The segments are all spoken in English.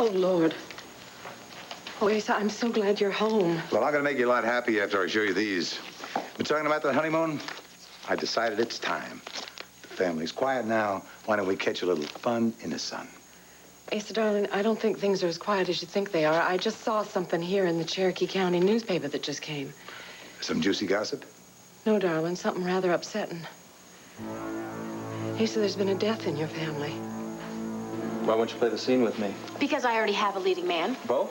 Oh, Lord. Oh, Asa, I'm so glad you're home. Well, I'm going to make you a lot happy after I show you these. Been talking about the honeymoon? I decided it's time. The family's quiet now. Why don't we catch a little fun in the sun? Asa, darling, I don't think things are as quiet as you think they are. I just saw something here in the Cherokee County newspaper that just came. Some juicy gossip? No, darling, something rather upsetting. Asa, there's been a death in your family. Why won't you play the scene with me? Because I already have a leading man. Bo?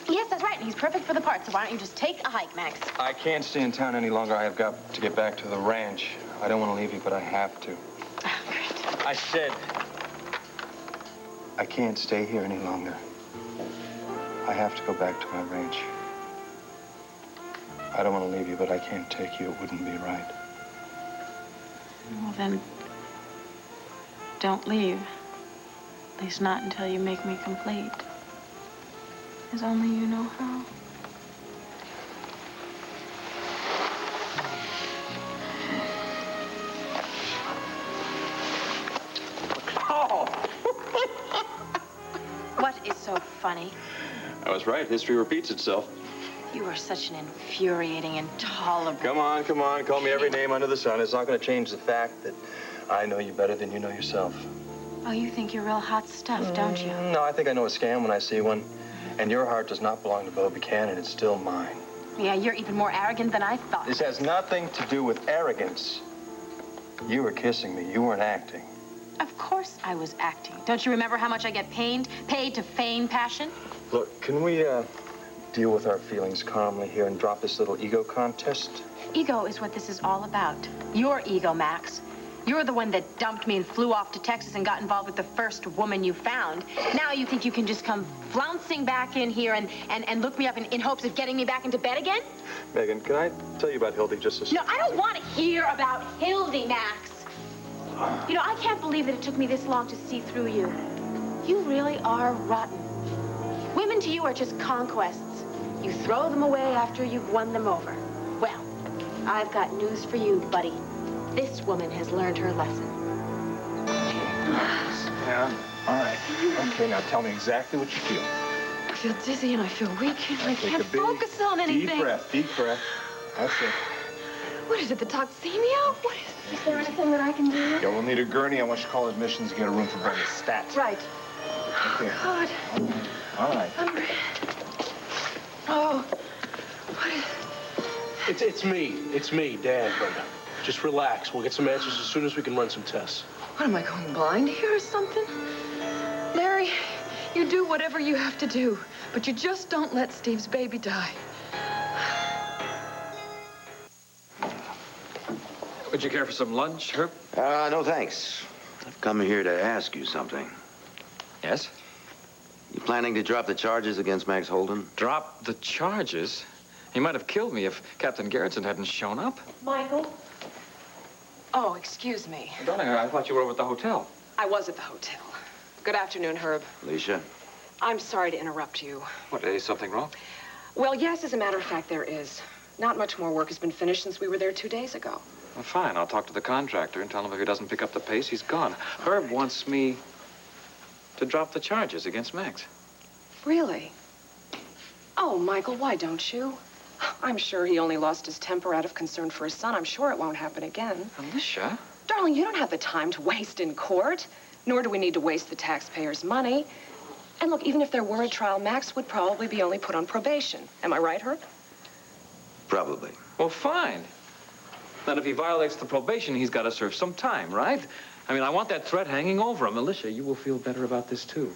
Yes, that's right. He's perfect for the part, so why don't you just take a hike, Max? I can't stay in town any longer. I have got to get back to the ranch. I don't want to leave you, but I have to. All right. I said I can't stay here any longer. I have to go back to my ranch. I don't want to leave you, but I can't take you. It wouldn't be right. Well, then, don't leave. At least not until you make me complete. As only you know how. Oh! What is so funny? I was right. History repeats itself. You are such an infuriating, intolerable... Come on, come on. Call me every name under the sun. It's not going to change the fact that I know you better than you know yourself. Oh, you think you're real hot stuff, don't you? No, I think I know a scam when I see one. And your heart does not belong to Bo Buchanan. It's still mine. Yeah, you're even more arrogant than I thought. This has nothing to do with arrogance. You were kissing me. You weren't acting. Of course I was acting. Don't you remember how much I get paid to feign passion? Look, can we, deal with our feelings calmly here and drop this little ego contest? Ego is what this is all about. Your ego, Max. You're the one that dumped me and flew off to Texas and got involved with the first woman you found. Now you think you can just come flouncing back in here and look me up in hopes of getting me back into bed again? Megan, can I tell you about Hilde just a second? No, I don't want to hear about Hilde, Max. You know, I can't believe that it took me this long to see through you. You really are rotten. Women to you are just conquests. You throw them away after you've won them over. Well, I've got news for you, buddy. This woman has learned her lesson. Yeah, all right. Okay, now tell me exactly what you feel. I feel dizzy and I feel weak and I can't focus on anything. Deep breath, deep breath. That's it. What is it, the toxemia? What is there anything that I can do? Yeah, we'll need a gurney. I want you to call admissions and get a room for Brenda Stats. Right. Okay. God. All right. Oh. What is... It's me. It's me, Dad, Brenda. Just relax. We'll get some answers as soon as we can run some tests. What, am I going blind here or something? Larry, you do whatever you have to do, but you just don't let Steve's baby die. Would you care for some lunch, Herb? No, thanks. I've come here to ask you something. Yes? You planning to drop the charges against Max Holden? Drop the charges? He might have killed me if Captain Garrettson hadn't shown up. Michael? Oh, excuse me. Darling, I thought you were over at the hotel. I was at the hotel. Good afternoon, Herb. Alicia? I'm sorry to interrupt you. What, is something wrong? Well, yes, as a matter of fact, there is. Not much more work has been finished since we were there 2 days ago. Well, fine. I'll talk to the contractor and tell him if he doesn't pick up the pace, he's gone. Herb wants me to drop the charges against Max. Really? Oh, Michael, why don't you? I'm sure he only lost his temper out of concern for his son. I'm sure it won't happen again. Alicia? Darling, you don't have the time to waste in court, nor do we need to waste the taxpayers' money. And look, even if there were a trial, Max would probably be only put on probation. Am I right, Herb? Probably. Well, fine. Then if he violates the probation, he's got to serve some time, right? I mean, I want that threat hanging over him. Alicia, you will feel better about this, too.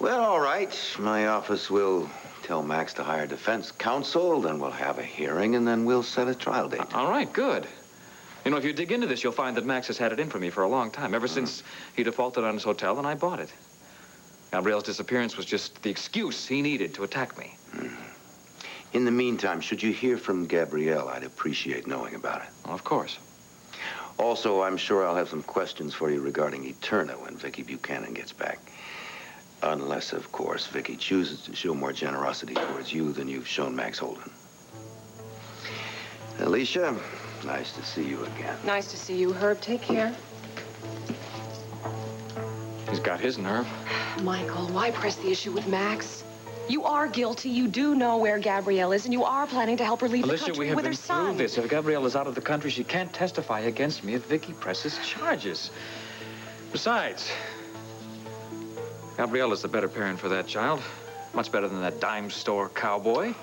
Well, all right. My office will tell Max to hire defense counsel, then we'll have a hearing, and then we'll set a trial date. All right, good. You know, if you dig into this, you'll find that Max has had it in for me for a long time, ever since he defaulted on his hotel and I bought it. Gabrielle's disappearance was just the excuse he needed to attack me. In the meantime, should you hear from Gabrielle, I'd appreciate knowing about it. Well, of course. Also, I'm sure I'll have some questions for you regarding Eterna when Viki Buchanan gets back. Unless, of course, Viki chooses to show more generosity towards you than you've shown Max Holden. Alicia, nice to see you again. Nice to see you, Herb. Take care. He's got his nerve. Michael, why press the issue with Max? You are guilty. You do know where Gabrielle is, and you are planning to help her leave the Alicia, country we have with been her son. through this. If Gabrielle is out of the country, she can't testify against me if Viki presses charges. Besides, Gabrielle is the better parent for that child. Much better than that dime store cowboy.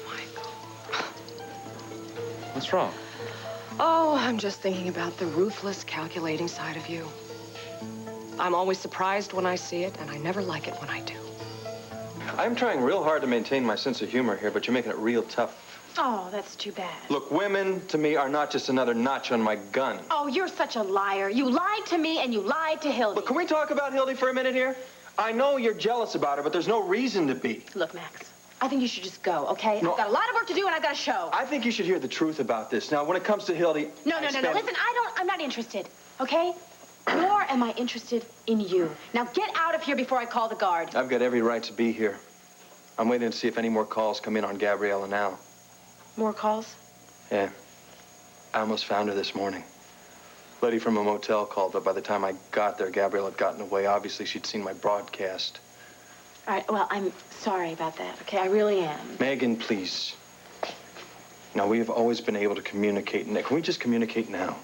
Michael. What's wrong? Oh, I'm just thinking about the ruthless, calculating side of you. I'm always surprised when I see it, and I never like it when I do. I'm trying real hard to maintain my sense of humor here, but you're making it real tough. Oh, that's too bad. Look, women, to me, are not just another notch on my gun. Oh, you're such a liar. You lied to me and you lied to Hilde. Look, can we talk about Hilde for a minute here? I know you're jealous about her, but there's no reason to be. Look, Max, I think you should just go, okay? No. I've got a lot of work to do and I've got a show. I think you should hear the truth about this. Now, when it comes to Hilde... No. Listen, I'm not interested, okay? Nor am I interested in you. Now get out of here before I call the guard. I've got every right to be here. I'm waiting to see if any more calls come in on Gabrielle and Al. More calls? Yeah. I almost found her this morning. Lady from a motel called, but by the time I got there, Gabrielle had gotten away. Obviously, she'd seen my broadcast. All right, well, I'm sorry about that, okay? I really am. Megan, please. Now, we have always been able to communicate. Can we just communicate now?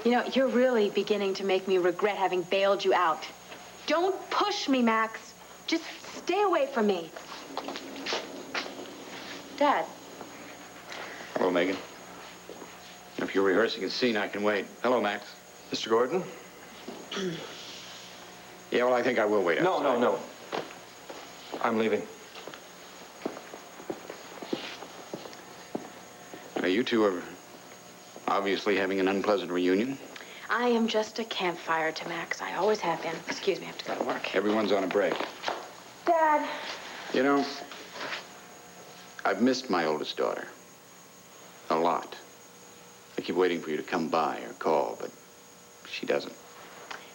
You know, you're really beginning to make me regret having bailed you out. Don't push me, Max. Just stay away from me. Dad. Hello, Megan. If you're rehearsing a scene, I can wait. Hello, Max. Mr. Gordon? Yeah, well, I think I will wait outside. No. I'm leaving. Now, you two are obviously having an unpleasant reunion. I am just a campfire to Max. I always have been. Excuse me, I have to go to work. Everyone's on a break. Dad. You know, I've missed my oldest daughter. A lot. I keep waiting for you to come by or call, but she doesn't.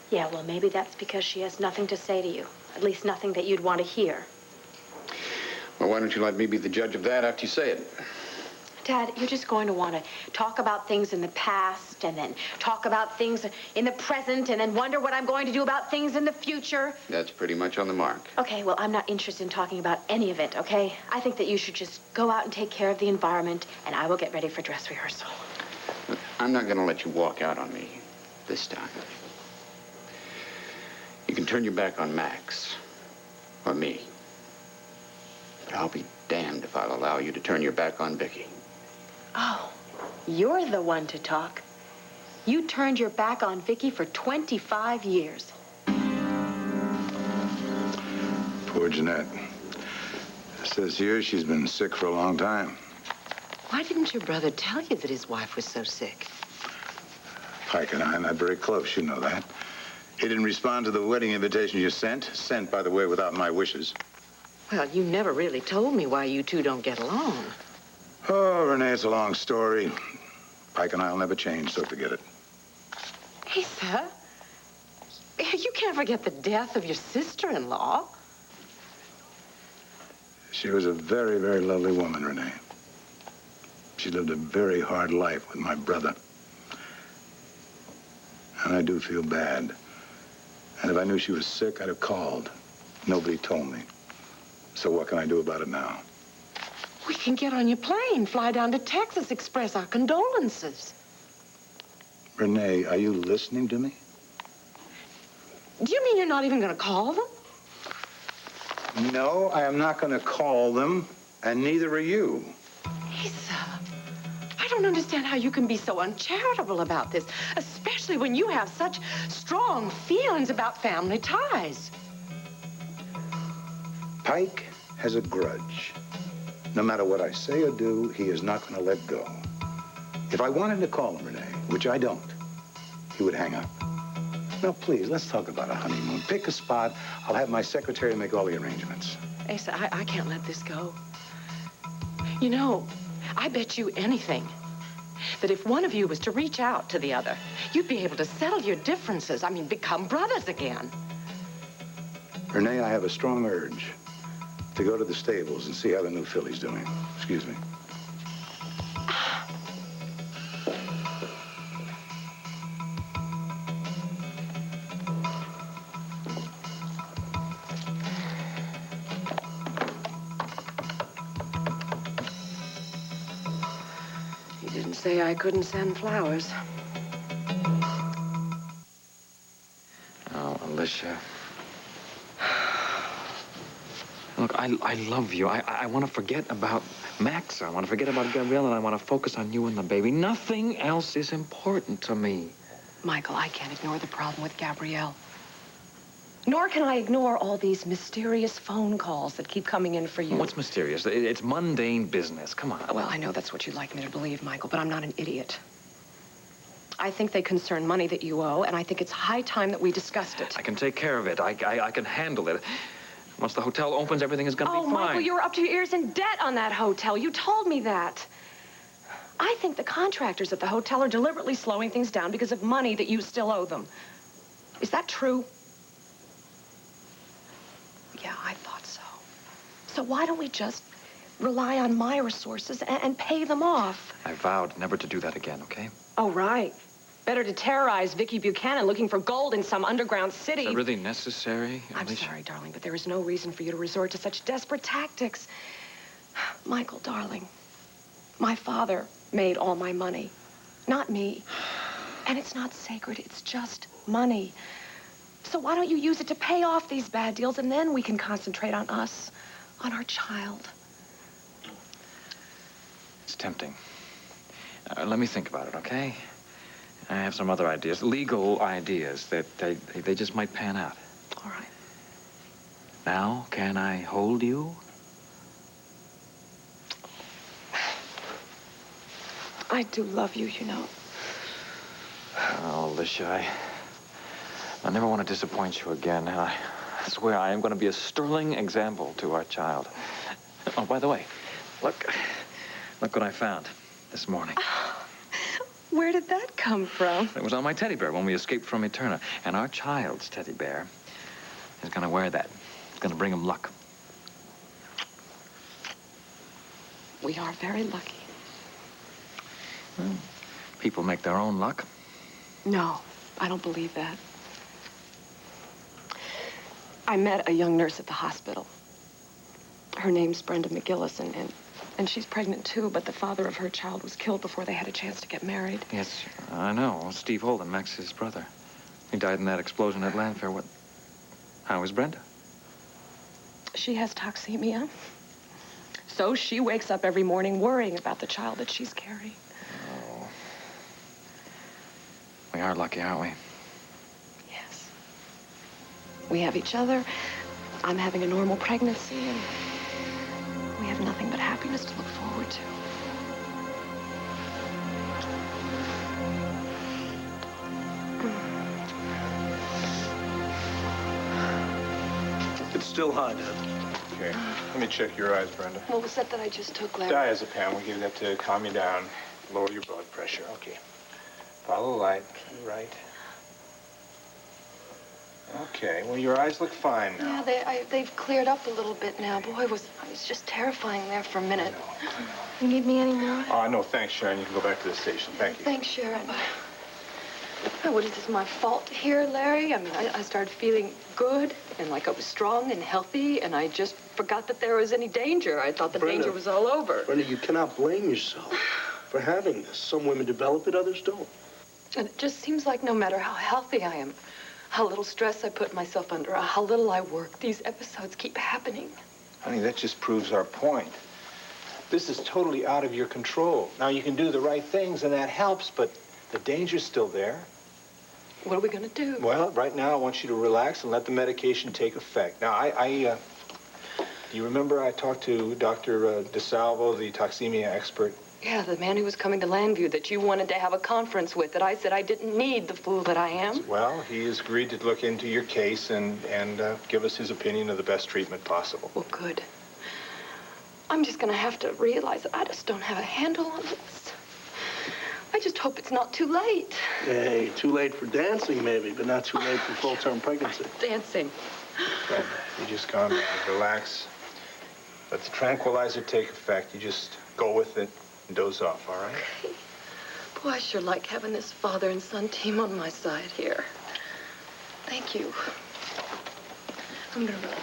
Yeah, well, maybe that's because she has nothing to say to you. At least nothing that you'd want to hear. Well, why don't you let me be the judge of that after you say it? Dad, you're just going to want to talk about things in the past and then talk about things in the present and then wonder what I'm going to do about things in the future. That's pretty much on the mark. Okay, well, I'm not interested in talking about any of it, okay? I think that you should just go out and take care of the environment, and I will get ready for dress rehearsal. Look, I'm not going to let you walk out on me this time. You can turn your back on Max or me. But I'll be damned if I'll allow you to turn your back on Viki. Oh, you're the one to talk. You turned your back on Viki for 25 years. Poor Jennette. It says here she's been sick for a long time. Why didn't your brother tell you that his wife was so sick? Pike and I are not very close, you know that. He didn't respond to the wedding invitation you sent. Sent, by the way, without my wishes. Well, you never really told me why you two don't get along. Oh, Renee, it's a long story. Pike and I'll never change, so forget it. Asa, you can't forget the death of your sister-in-law. She was a very, very lovely woman, Renee. She lived a very hard life with my brother. And I do feel bad. And if I knew she was sick, I'd have called. Nobody told me. So what can I do about it now? We can get on your plane, fly down to Texas, express our condolences. Renee, are you listening to me? Do you mean you're not even going to call them? No, I am not going to call them, and neither are you. Asa, I don't understand how you can be so uncharitable about this, especially when you have such strong feelings about family ties. Pike has a grudge. No matter what I say or do, he is not going to let go. If I wanted to call him, Renee, which I don't, he would hang up. Now, please, let's talk about a honeymoon. Pick a spot. I'll have my secretary make all the arrangements. Asa, I can't let this go. You know, I bet you anything that if one of you was to reach out to the other, you'd be able to settle your differences. I mean, become brothers again. Renee, I have a strong urge to go to the stables and see how the new filly's doing. Excuse me. say I couldn't send flowers. Oh, Alicia. Look, I love you. I want to forget about Max. I want to forget about Gabrielle, and I want to focus on you and the baby. Nothing else is important to me. Michael, I can't ignore the problem with Gabrielle. Nor can I ignore all these mysterious phone calls that keep coming in for you. What's mysterious? It's mundane business. Come on. Well, I know that's what you'd like me to believe, Michael, but I'm not an idiot. I think they concern money that you owe, and I think it's high time that we discussed it. I can take care of it. I can handle it. Once the hotel opens, everything is going to be fine. Oh, Michael, you were up to your ears in debt on that hotel. You told me that. I think the contractors at the hotel are deliberately slowing things down because of money that you still owe them. Is that true? Yeah, I thought so. So why don't we just rely on my resources and pay them off? I vowed never to do that again, okay? Oh, right. Better to terrorize Viki Buchanan looking for gold in some underground city. Is that really necessary, I'm Alicia? sorry, darling, but there is no reason for you to resort to such desperate tactics. Michael, darling, my father made all my money, not me. And it's not sacred, it's just money. So why don't you use it to pay off these bad deals, and then we can concentrate on us, on our child. It's tempting. Let me think about it, okay? I have some other ideas, legal ideas that they just might pan out. All right. Now, can I hold you? I do love you, you know. Oh, Alicia, I never want to disappoint you again. And I swear I am going to be a sterling example to our child. Oh, by the way, look what I found this morning. Where did that come from? It was on my teddy bear when we escaped from Eterna. And our child's teddy bear is going to wear that. It's going to bring him luck. We are very lucky. Well, people make their own luck. No, I don't believe that. I met a young nurse at the hospital. Her name's Brenda McGillis, and she's pregnant too, but the father of her child was killed before they had a chance to get married. Yes, I know. Steve Holden, Max's brother. He died in that explosion at Landfair. How is Brenda? She has toxemia. So she wakes up every morning worrying about the child that she's carrying. Oh. We are lucky, aren't we? Yes. We have each other. I'm having a normal pregnancy, and we have nothing but happiness to look forward to. It's still hot, Ed. Okay, let me check your eyes, Brenda. What was that I just took, Larry? Diazepam, we give that to calm you down, lower your blood pressure. Okay. Follow the light, to the right. Okay, well, your eyes look fine now. Yeah, they've cleared up a little bit now. Boy, I was just terrifying there for a minute. I know. You need me anymore? No, thanks, Sharon. You can go back to the station. Thank you. Thanks, Sharon. What is this, my fault here, Larry? I mean, I started feeling good and like I was strong and healthy, and I just forgot that there was any danger. I thought the danger was all over. Brenda, you cannot blame yourself for having this. Some women develop it, others don't. And it just seems like no matter how healthy I am, how little stress I put myself under, or how little I work, these episodes keep happening. Honey, that just proves our point. This is totally out of your control. Now, you can do the right things, and that helps, but the danger's still there. What are we going to do? Well, right now, I want you to relax and let the medication take effect. Now, do you remember I talked to Dr. DeSalvo, the toxemia expert? Yeah, the man who was coming to Landview that you wanted to have a conference with, that I said I didn't need, the fool that I am. Well, he has agreed to look into your case and give us his opinion of the best treatment possible. Well, good. I'm just going to have to realize that I just don't have a handle on this. I just hope it's not too late. Hey, too late for dancing, maybe, but not too late for full-term pregnancy. Dancing. Brenda, you just calm down, relax. Let the tranquilizer take effect. You just go with it and doze off, all right? Okay. Boy, I sure like having this father and son team on my side here. Thank you. I'm going to relax.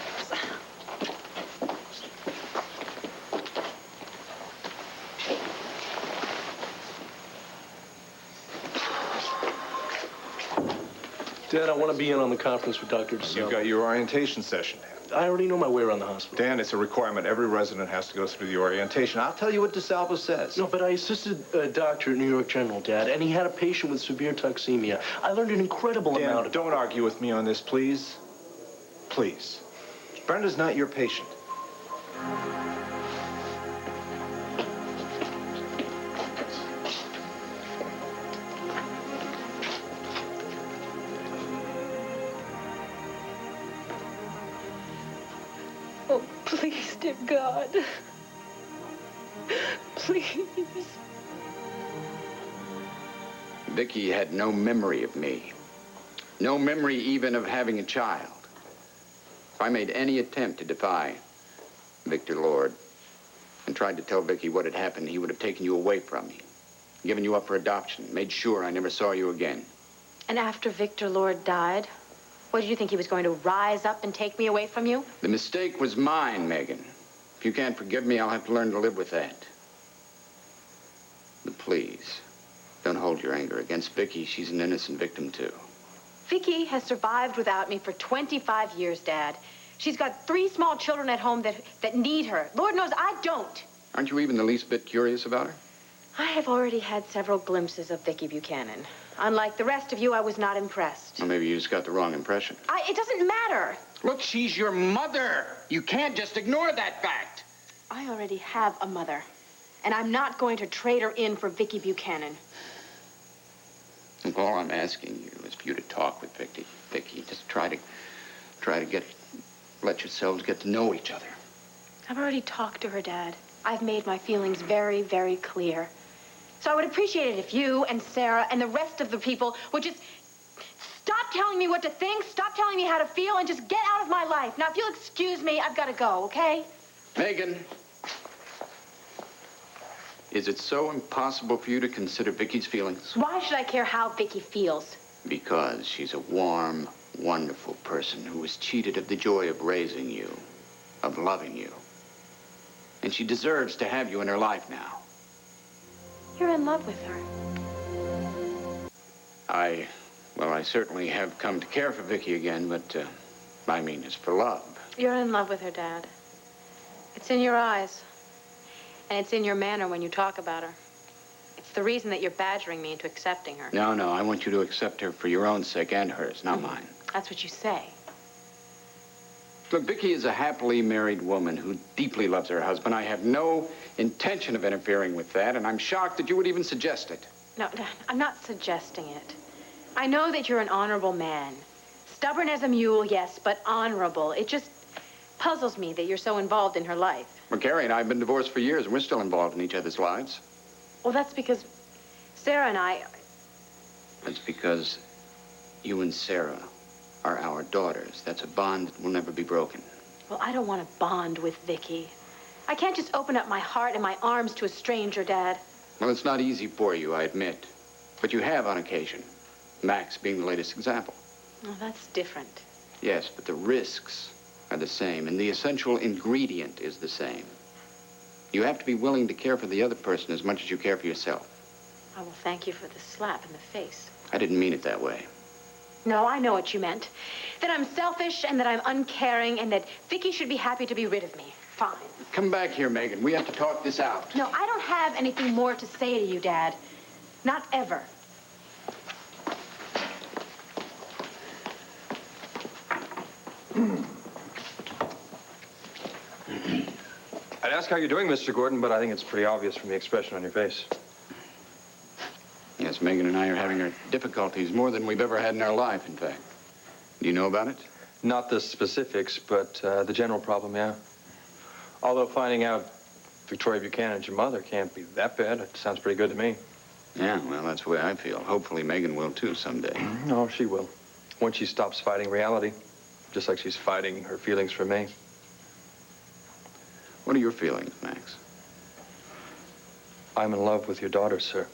Dad, I want to be in on the conference with Dr. DeSalvo. You've got your orientation session, Dan. I already know my way around the hospital. Dan, it's a requirement. Every resident has to go through the orientation. I'll tell you what DeSalvo says. No, but I assisted a doctor at New York General, Dad, and he had a patient with severe toxemia. I learned an incredible amount of... Don't argue with me on this, please. Please. Brenda's not your patient. Oh, please, dear God. Please. Viki had no memory of me. No memory even of having a child. If I made any attempt to defy Victor Lord and tried to tell Viki what had happened, he would have taken you away from me, given you up for adoption, made sure I never saw you again. And after Victor Lord died, what did you think he was going to rise up and take me away from you? The mistake was mine, Megan. If you can't forgive me, I'll have to learn to live with that. But please, don't hold your anger against Viki. She's an innocent victim, too. Viki has survived without me for 25 years, Dad. She's got 3 small children at home that need her. Lord knows I don't. Aren't you even the least bit curious about her? I have already had several glimpses of Viki Buchanan. Unlike the rest of you, I was not impressed. Well, maybe you just got the wrong impression. It doesn't matter. Look, she's your mother. You can't just ignore that fact. I already have a mother, and I'm not going to trade her in for Viki Buchanan. Look, all I'm asking you is for you to talk with Viki. Viki, just try to let yourselves get to know each other. I've already talked to her, Dad. I've made my feelings very, very clear. So I would appreciate it if you and Sarah and the rest of the people would just stop telling me what to think, stop telling me how to feel, and just get out of my life. Now, if you'll excuse me, I've got to go, okay? Megan, is it so impossible for you to consider Viki's feelings? Why should I care how Viki feels? Because she's a warm, wonderful person who was cheated of the joy of raising you, of loving you. And she deserves to have you in her life now. You're in love with her. I certainly have come to care for Viki again, but I mean it's for love. You're in love with her, Dad. It's in your eyes. And it's in your manner when you talk about her. It's the reason that you're badgering me into accepting her. No, I want you to accept her for your own sake and hers, not mine. That's what you say. Look, Viki is a happily married woman who deeply loves her husband. I have no intention of interfering with that, and I'm shocked that you would even suggest it. No, I'm not suggesting it. I know that you're an honorable man. Stubborn as a mule, yes, but honorable. It just puzzles me that you're so involved in her life. Well, Carrie and I have been divorced for years, and we're still involved in each other's lives. Well, that's because Sarah and I... That's because you and Sarah are our daughters. That's a bond that will never be broken. Well, I don't want to bond with Viki. I can't just open up my heart and my arms to a stranger, Dad. Well, it's not easy for you, I admit. But you have on occasion. Max being the latest example. Oh, that's different. Yes, but the risks are the same, and the essential ingredient is the same. You have to be willing to care for the other person as much as you care for yourself. I will thank you for the slap in the face. I didn't mean it that way. No, I know what you meant. That I'm selfish and that I'm uncaring and that Viki should be happy to be rid of me. Fine. Come back here, Megan. We have to talk this out. No, I don't have anything more to say to you, Dad. Not ever. I'd ask how you're doing, Mr. Gordon, but I think it's pretty obvious from the expression on your face. Yes, Megan and I are having our difficulties more than we've ever had in our life, in fact. Do you know about it? Not the specifics, but the general problem, yeah. Although finding out Victoria Buchanan's your mother can't be that bad. It sounds pretty good to me. Yeah, well, that's the way I feel. Hopefully Megan will, too, someday. No, she will. Once she stops fighting reality, just like she's fighting her feelings for me. What are your feelings, Max? I'm in love with your daughter, sir.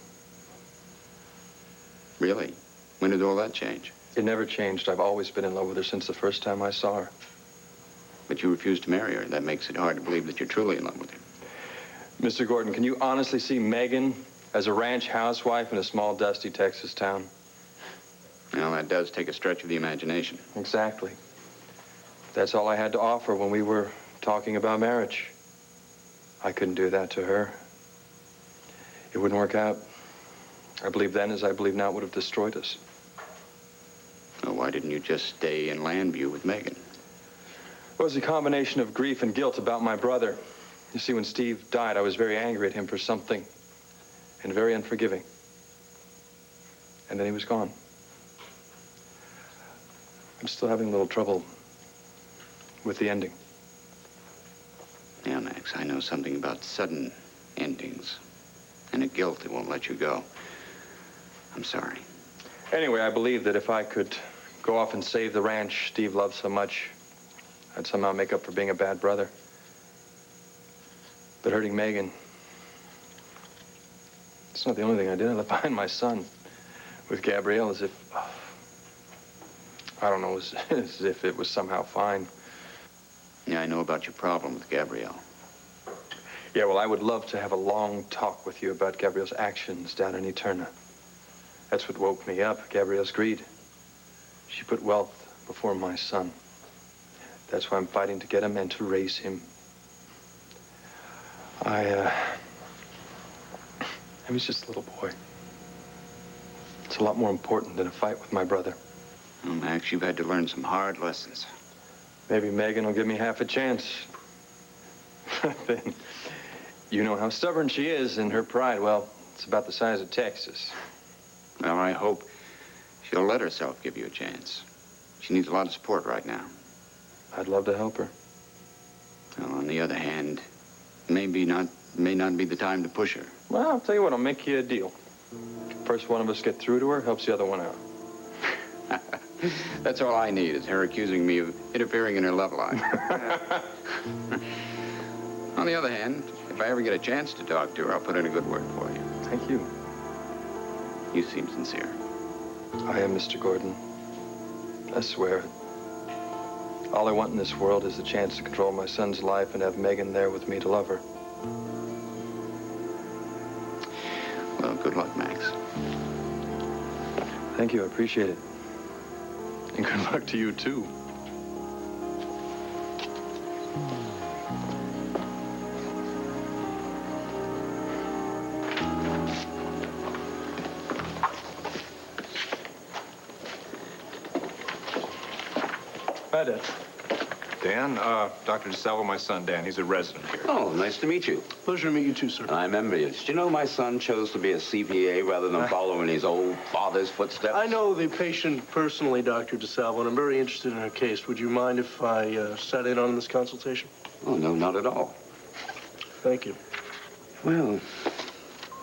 Really? When did all that change? It never changed. I've always been in love with her since the first time I saw her. But you refused to marry her. That makes it hard to believe that you're truly in love with her. Mr. Gordon, can you honestly see Megan as a ranch housewife in a small, dusty Texas town? Well, that does take a stretch of the imagination. Exactly. That's all I had to offer when we were talking about marriage. I couldn't do that to her. It wouldn't work out. I believe then, as I believe now, it would have destroyed us. Well, why didn't you just stay in Landview with Megan? It was a combination of grief and guilt about my brother. You see, when Steve died, I was very angry at him for something, and very unforgiving. And then he was gone. I'm still having a little trouble with the ending. Yeah, Max, I know something about sudden endings and a guilt that won't let you go. I'm sorry. Anyway, I believe that if I could go off and save the ranch Steve loved so much, I'd somehow make up for being a bad brother. But hurting Megan, it's not the only thing I did. I left behind my son with Gabrielle as if, I don't know, as if it was somehow fine. Yeah, I know about your problem with Gabrielle. Yeah, well, I would love to have a long talk with you about Gabrielle's actions down in Eterna. That's what woke me up, Gabrielle's greed. She put wealth before my son. That's why I'm fighting to get him and to raise him. I was just a little boy. It's a lot more important than a fight with my brother. Well, Max, you've had to learn some hard lessons. Maybe Megan will give me half a chance. Then, you know how stubborn she is, and her pride, well, it's about the size of Texas. Well, I hope she'll let herself give you a chance. She needs a lot of support right now. I'd love to help her. Well, on the other hand, may not be the time to push her. Well, I'll tell you what, I'll make you a deal. First one of us get through to her, helps the other one out. That's all I need, is her accusing me of interfering in her love life. On the other hand, if I ever get a chance to talk to her, I'll put in a good word for you. Thank you. You seem sincere. I am, Mr. Gordon. I swear it. All I want in this world is the chance to control my son's life and have Megan there with me to love her. Well, good luck, Max. Thank you, I appreciate it. And good luck to you, too. Hi, Dad. Dan, Dr. DeSalvo, my son, Dan. He's a resident here. Oh, nice to meet you. Pleasure to meet you too, sir. I'm envious. Do you know my son chose to be a CPA rather than following his old father's footsteps? I know the patient personally, Dr. DeSalvo, and I'm very interested in her case. Would you mind if I sat in on this consultation? Oh, no, not at all. Thank you. Well,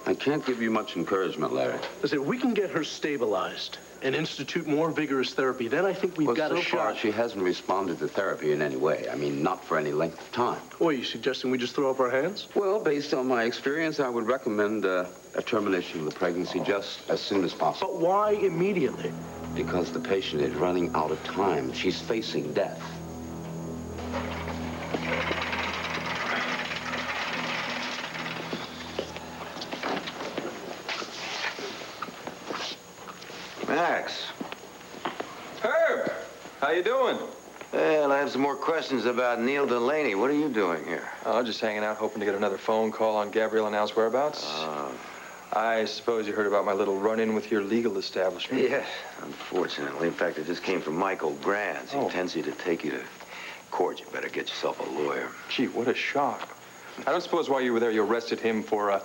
I can't give you much encouragement, Larry. Listen, if we can get her stabilized and institute more vigorous therapy, then I think we've got a so shot. far, she hasn't responded to therapy in any way. I mean, not for any length of time. What, are you suggesting we just throw up our hands? Well, based on my experience, I would recommend a termination of the pregnancy just as soon as possible. But why immediately? Because the patient is running out of time. She's facing death. Max. Herb! How you doing? Well, I have some more questions about Neil Delaney. What are you doing here? Oh, just hanging out, hoping to get another phone call on Gabrielle and Al's whereabouts. I suppose you heard about my little run-in with your legal establishment. Yes, unfortunately. In fact, it just came from Michael Grant. He intends you to take you to court. You better get yourself a lawyer. Gee, what a shock. I don't suppose while you were there, you arrested him for,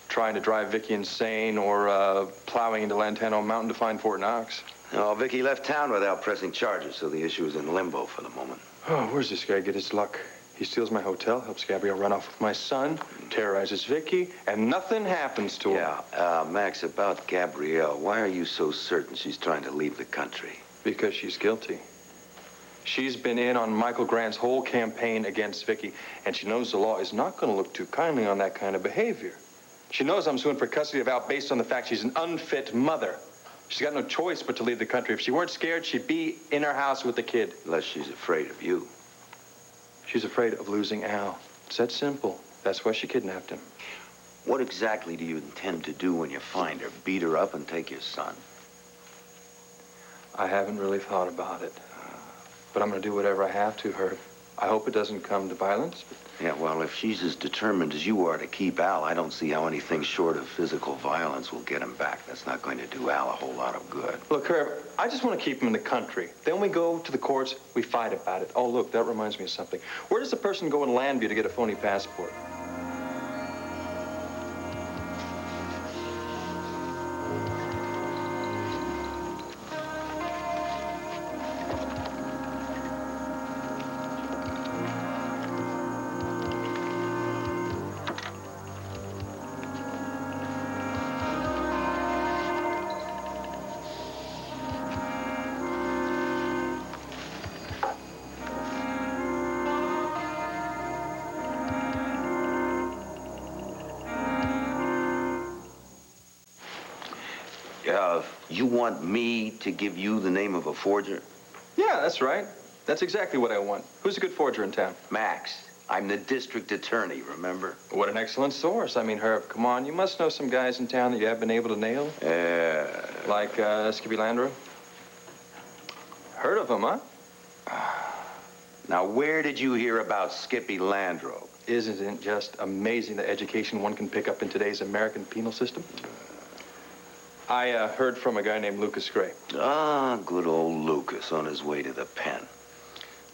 trying to drive Viki insane or, plowing into Lantano Mountain to find Fort Knox. No, Viki left town without pressing charges, so the issue is in limbo for the moment. Oh, where's this guy get his luck? He steals my hotel, helps Gabrielle run off with my son, terrorizes Viki, and nothing happens to him. Yeah, Max, about Gabrielle, why are you so certain she's trying to leave the country? Because she's guilty. She's been in on Michael Grant's whole campaign against Viki, and she knows the law is not going to look too kindly on that kind of behavior. She knows I'm suing for custody of Al based on the fact she's an unfit mother. She's got no choice but to leave the country. If she weren't scared, she'd be in her house with the kid. Unless she's afraid of you. She's afraid of losing Al. It's that simple. That's why she kidnapped him. What exactly do you intend to do when you find her? Beat her up and take your son? I haven't really thought about it. But I'm going to do whatever I have to, Herb. I hope it doesn't come to violence. But... Yeah, well, if she's as determined as you are to keep Al, I don't see how anything short of physical violence will get him back. That's not going to do Al a whole lot of good. Look, Herb, I just want to keep him in the country. Then we go to the courts, we fight about it. Oh, look, that reminds me of something. Where does a person go in Landview to get a phony passport? You want me to give you the name of a forger? Yeah, that's right. That's exactly what I want. Who's a good forger in town? Max. I'm the district attorney, remember? What an excellent source. I mean, Herb, come on. You must know some guys in town that you have been able to nail. Like, Skippy Landreau? Heard of him, huh? Now, where did you hear about Skippy Landreau? Isn't it just amazing the education one can pick up in today's American penal system? I heard from a guy named Lucas Gray. Ah, good old Lucas on his way to the pen.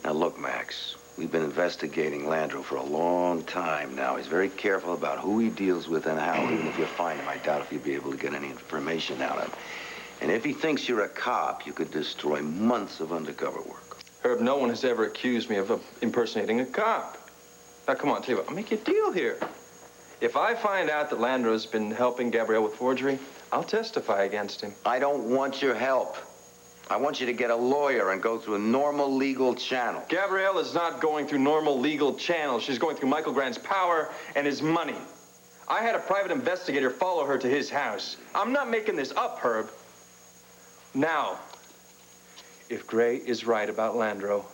Now, look, Max, we've been investigating Landreau for a long time now. He's very careful about who he deals with and how. Even if you find him, I doubt if you'll be able to get any information out of him. And if he thinks you're a cop, you could destroy months of undercover work. Herb, no one has ever accused me of impersonating a cop. Now, come on, tell you what, I'll make you a deal here. If I find out that Landreau's been helping Gabrielle with forgery, I'll testify against him. I don't want your help. I want you to get a lawyer and go through a normal legal channel. Gabrielle is not going through normal legal channels. She's going through Michael Grant's power and his money. I had a private investigator follow her to his house. I'm not making this up, Herb. Now, if Gray is right about Landreau,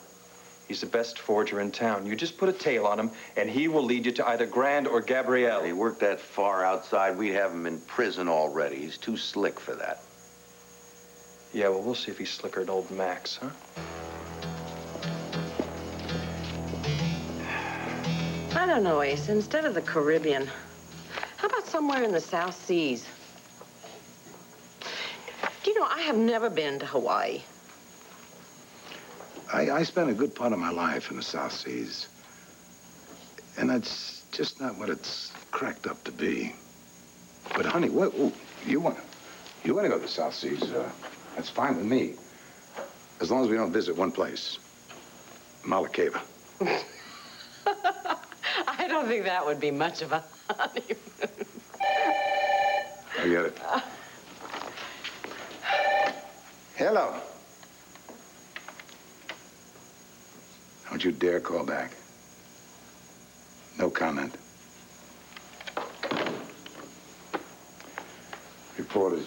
he's the best forger in town. You just put a tail on him, and he will lead you to either Grand or Gabrielle. If he worked that far outside, we'd have him in prison already. He's too slick for that. Yeah, well, we'll see if he's slicker than old Max, huh? I don't know, Ace. Instead of the Caribbean, how about somewhere in the South Seas? Do you know, I have never been to Hawaii. I spent a good part of my life in the South Seas. And that's just not what it's cracked up to be. But, honey, what, you want to go to the South Seas? That's fine with me. As long as we don't visit one place. Malakeva. I don't think that would be much of a honeymoon. I get it. Hello. Don't you dare call back. No comment. Reporters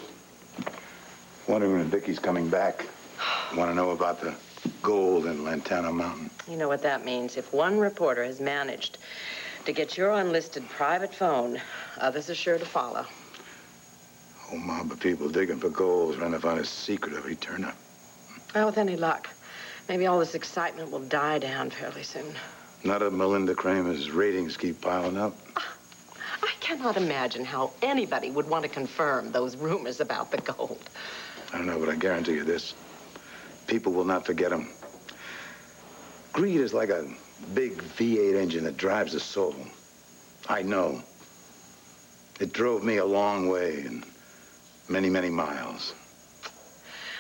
wondering when Viki's coming back. Want to know about the gold in Lantana Mountain. You know what that means. If one reporter has managed to get your unlisted private phone, others are sure to follow. Whole mob of people digging for gold, trying to find a secret of eternity. Well, with any luck, maybe all this excitement will die down fairly soon. Not if Melinda Kramer's ratings keep piling up. I cannot imagine how anybody would want to confirm those rumors about the gold. I don't know, but I guarantee you this. People will not forget them. Greed is like a big V8 engine that drives the soul. I know. It drove me a long way and many, many miles.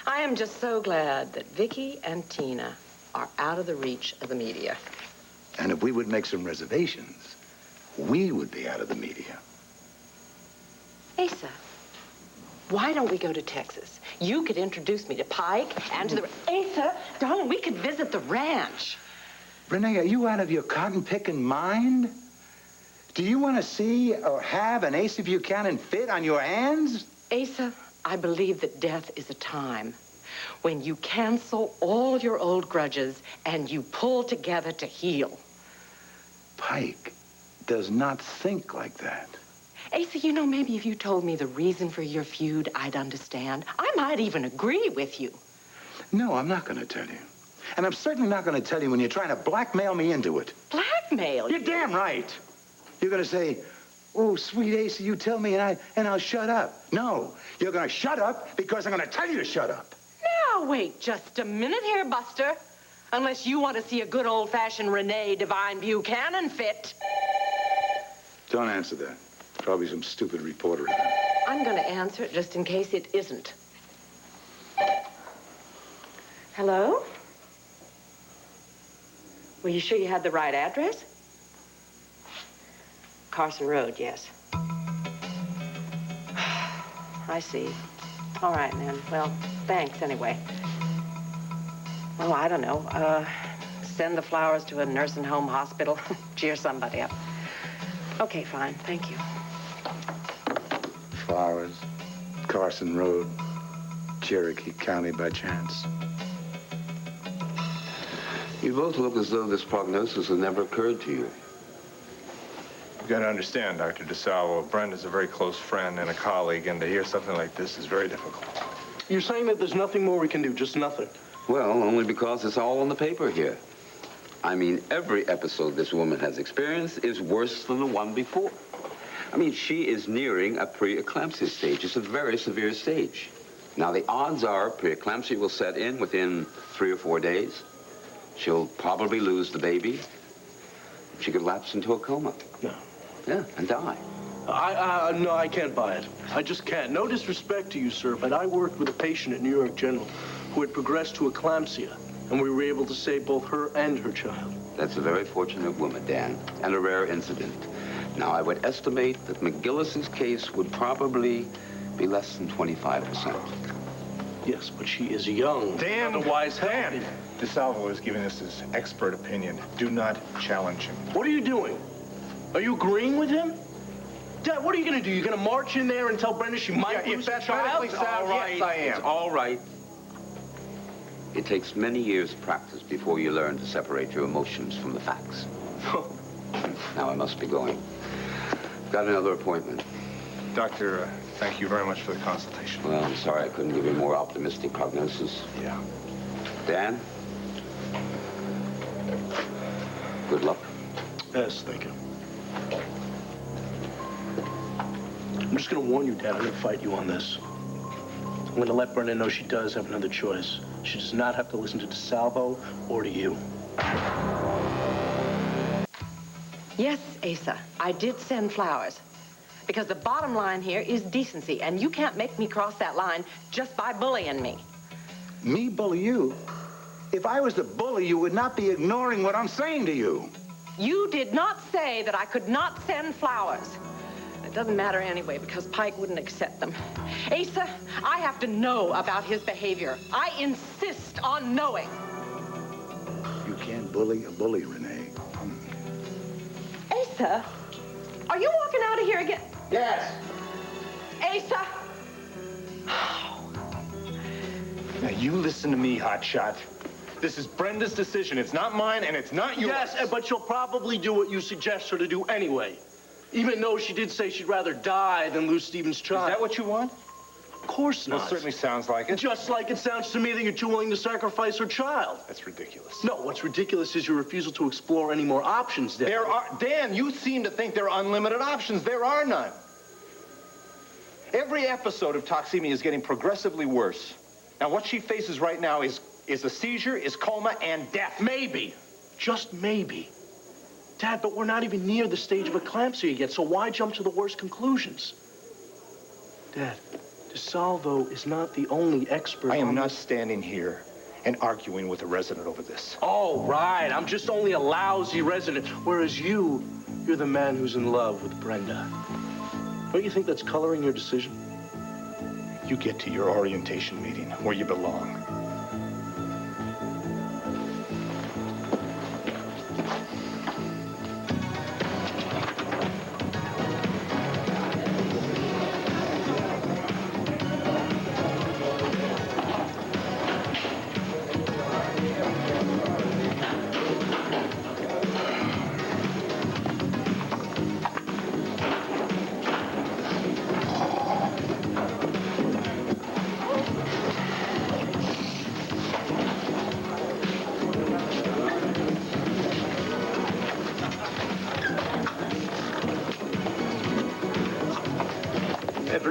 I am just so glad that Viki and Tina are out of the reach of the media. And if we would make some reservations, we would be out of the media. Asa, why don't we go to Texas? You could introduce me to Pike and to the... Asa, darling, we could visit the ranch. Renee, are you out of your cotton-picking mind? Do you want to see or have an Asa Buchanan fit on your hands? Asa, I believe that death is a time when you cancel all your old grudges and you pull together to heal. Pike does not think like that. Asa, you know, maybe if you told me the reason for your feud, I'd understand. I might even agree with you. No, I'm not going to tell you. And I'm certainly not going to tell you when you're trying to blackmail me into it. Blackmail? You're damn right. You're going to say, oh, sweet Asa, you tell me and I'll shut up. No, you're going to shut up because I'm going to tell you to shut up. Now, wait just a minute here, Buster. Unless you want to see a good old-fashioned Renee Divine Buchanan fit. Don't answer that. Probably some stupid reporter. I'm going to answer it just in case it isn't. Hello? Were you sure you had the right address? Carson Road, yes. I see. All right, then. Well, thanks anyway. Oh, I don't know. Send the flowers to a nursing home, hospital. Cheer somebody up. Okay, fine. Thank you. Flowers, Carson Road, Cherokee County by chance. You both look as though this prognosis has never occurred to you. You've got to understand, Dr. DeSalvo, Brenda's a very close friend and a colleague, and to hear something like this is very difficult. You're saying that there's nothing more we can do, just nothing? Well, only because it's all on the paper here. I mean, every episode this woman has experienced is worse than the one before. I mean, she is nearing a preeclampsia stage. It's a very severe stage. Now, the odds are preeclampsia will set in within 3 or 4 days. She'll probably lose the baby. She could lapse into a coma. No. Yeah, and die. No, I can't buy it. I just can't. No disrespect to you, sir, but I worked with a patient at New York General who had progressed to eclampsia, and we were able to save both her and her child. That's a very fortunate woman, Dan, and a rare incident. Now, I would estimate that McGillis's case would probably be less than 25%. Yes, but she is young. Dan! Otherwise, Dan! DeSalvo is giving us his expert opinion. Do not challenge him. What are you doing? Are you agreeing with him? Dad, what are you going to do? You're going to march in there and tell Brenda she might lose her child? Medically sound, yes, I am. It's all right. It takes many years of practice before you learn to separate your emotions from the facts. Now I must be going. Got another appointment. Doctor, thank you very much for the consultation. Well, I'm sorry I couldn't give you a more optimistic prognosis. Yeah. Dan? Good luck. Yes, thank you. I'm just going to warn you, Dad, I'm going to fight you on this. I'm going to let Brenda know she does have another choice. She does not have to listen to DeSalvo or to you. Yes, Asa, I did send flowers. Because the bottom line here is decency, and you can't make me cross that line just by bullying me. Me bully you? If I was the bully, you would not be ignoring what I'm saying to you. You did not say that I could not send flowers. It doesn't matter anyway, because Pike wouldn't accept them. Asa, I have to know about his behavior. I insist on knowing. You can't bully a bully, Renee. Asa, are you walking out of here again? Yes. Asa! Now, you listen to me, hotshot. This is Brenda's decision. It's not mine, and it's not yours. Yes, but she'll probably do what you suggest her to do anyway. Even though she did say she'd rather die than lose Stephen's child. Is that what you want? Of course not. Well, it certainly sounds like it. Just like it sounds to me that you're too willing to sacrifice her child. That's ridiculous. No, what's ridiculous is your refusal to explore any more options, Dan. Dan, you seem to think there are unlimited options. There are none. Every episode of toxemia is getting progressively worse. Now, what she faces right now is a seizure, is coma, and death. Maybe. Just maybe. Dad, but we're not even near the stage of eclampsia yet, so why jump to the worst conclusions? Dad, DeSalvo is not the only expert. I am not standing here and arguing with a resident over this. Oh, right. I'm just only a lousy resident, whereas you're the man who's in love with Brenda. Don't you think that's coloring your decision? You get to your orientation meeting where you belong.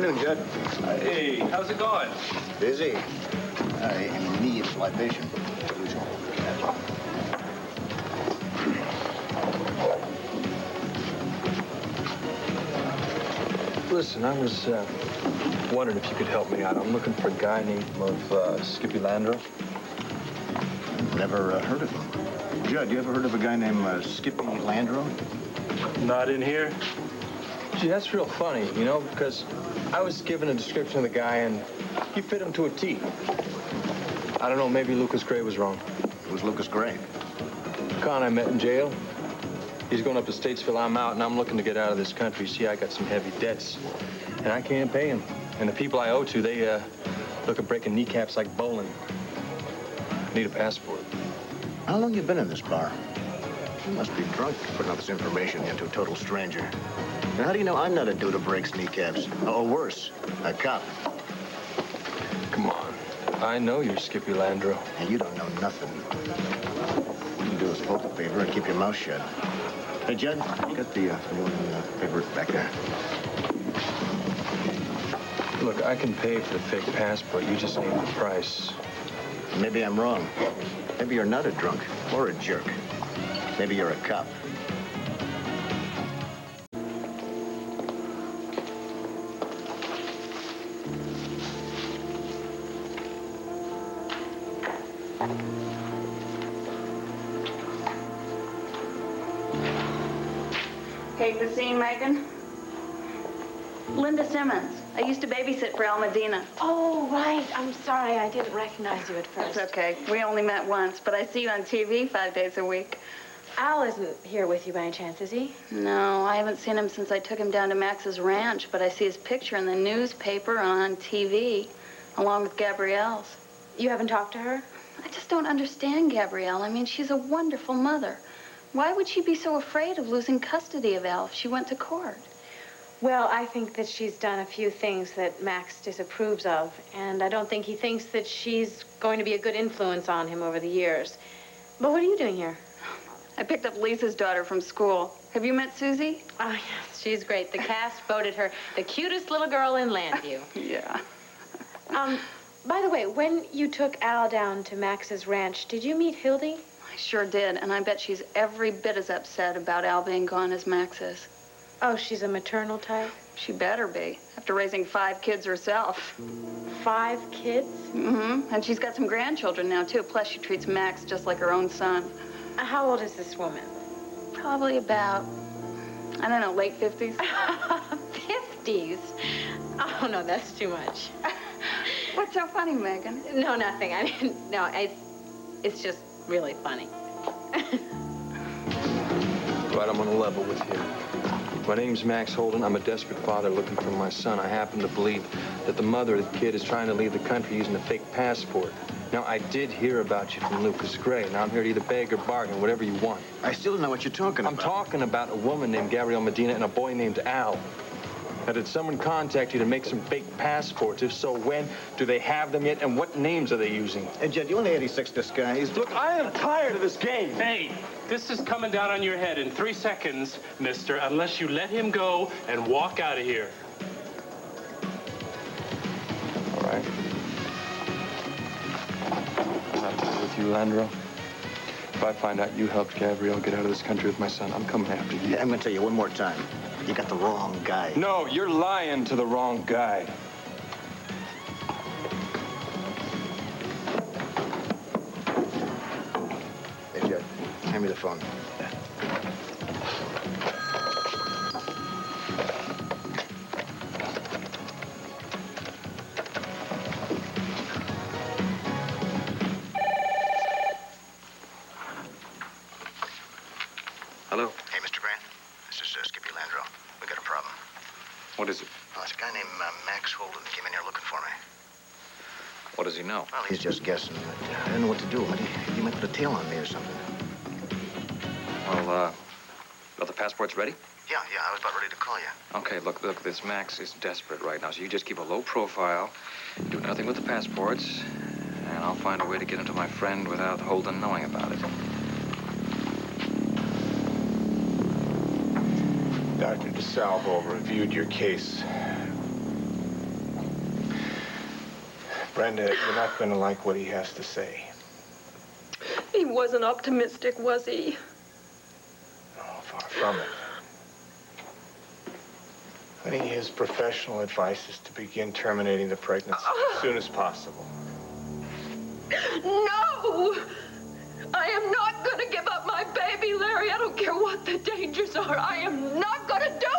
Afternoon, Judd. Hey, how's it going? Busy. I am in need of libation. Listen, I was wondering if you could help me out. I'm looking for a guy named Skippy Landro. Never heard of him. Judd, you ever heard of a guy named Skippy Landro? Not in here. Gee, that's real funny, you know, because I was given a description of the guy, and he fit him to a T. I don't know, maybe Lucas Gray was wrong. Who's Lucas Gray? Con I met in jail. He's going up to Statesville, I'm out, and I'm looking to get out of this country. See, I got some heavy debts, and I can't pay him. And the people I owe to, they look at breaking kneecaps like bowling. Need a passport. How long you been in this bar? You must be drunk putting all this information into a total stranger. Now, how do you know I'm not a dude who breaks kneecaps? Or worse, a cop? Come on. I know you're Skippy Landro. And you don't know nothing. All you can do is poke a paper and keep your mouth shut. Hey, Judd, you got the morning paper back there? Look, I can pay for the fake passport. You just need the price. Maybe I'm wrong. Maybe you're not a drunk or a jerk. Maybe you're a cop. Take the scene, Megan. Linda Simmons. I used to babysit for Al Medina. Oh, right. I'm sorry. I didn't recognize you at first. It's okay. We only met once, but I see you on TV 5 days a week. Al isn't here with you by any chance, is he? No, I haven't seen him since I took him down to Max's ranch, but I see his picture in the newspaper on TV, along with Gabrielle's. You haven't talked to her? I just don't understand Gabrielle. I mean, she's a wonderful mother. Why would she be so afraid of losing custody of Al if she went to court? Well, I think that she's done a few things that Max disapproves of, and I don't think he thinks that she's going to be a good influence on him over the years. But what are you doing here? I picked up Lisa's daughter from school. Have you met Susie? Oh, yes, she's great. The cast voted her the cutest little girl in Landview. Yeah. By the way, when you took Al down to Max's ranch, did you meet Hilde? I sure did, and I bet she's every bit as upset about Al being gone as Max is. Oh, she's a maternal type? She better be, after raising 5 kids herself. 5 kids? Mm-hmm. And she's got some grandchildren now, too. Plus, she treats Max just like her own son. How old is this woman? Probably about, I don't know, late 50s. 50s? Oh, no, that's too much. What's so funny, Megan? No, nothing. I mean, no, it's just really funny. Right, I'm on a level with you. My name's Max Holden. I'm a desperate father looking for my son. I happen to believe that the mother of the kid is trying to leave the country using a fake passport. Now, I did hear about you from Lucas Gray. Now, I'm here to either beg or bargain, whatever you want. I still don't know what you're talking about. I'm talking about a woman named Gabrielle Medina and a boy named Al. Now, did someone contact you to make some fake passports? If so, when? Do they have them yet? And what names are they using? Hey, Jed, you only 86 disguised. Look, I am tired of this game. Hey, this is coming down on your head in 3 seconds, mister, unless you let him go and walk out of here. All right. I'll have to go with you, Landro. If I find out you helped Gabrielle get out of this country with my son, I'm coming after you. Yeah, I'm gonna tell you one more time. You got the wrong guy. No, you're lying to the wrong guy. Hey, Jed, hand me the phone. Hello? Hey, Mr. Grant. This is Skippy Landro. We got a problem. What is it? Well, there's a guy named Max Holden came in here looking for me. What does he know? Well, he's just guessing. But I don't know what to do. He might put a tail on me or something. Well, are the passports ready? Yeah, I was about ready to call you. Okay, look, this Max is desperate right now, so you just keep a low profile, do nothing with the passports, and I'll find a way to get into my friend without Holden knowing about it. Dr. DeSalvo reviewed your case. Brenda, you're not going to like what he has to say. He wasn't optimistic, was he? No, far from it. I think his professional advice is to begin terminating the pregnancy as soon as possible. No! I am not going to give up my baby, Larry. I don't care what the dangers are. I am not going to do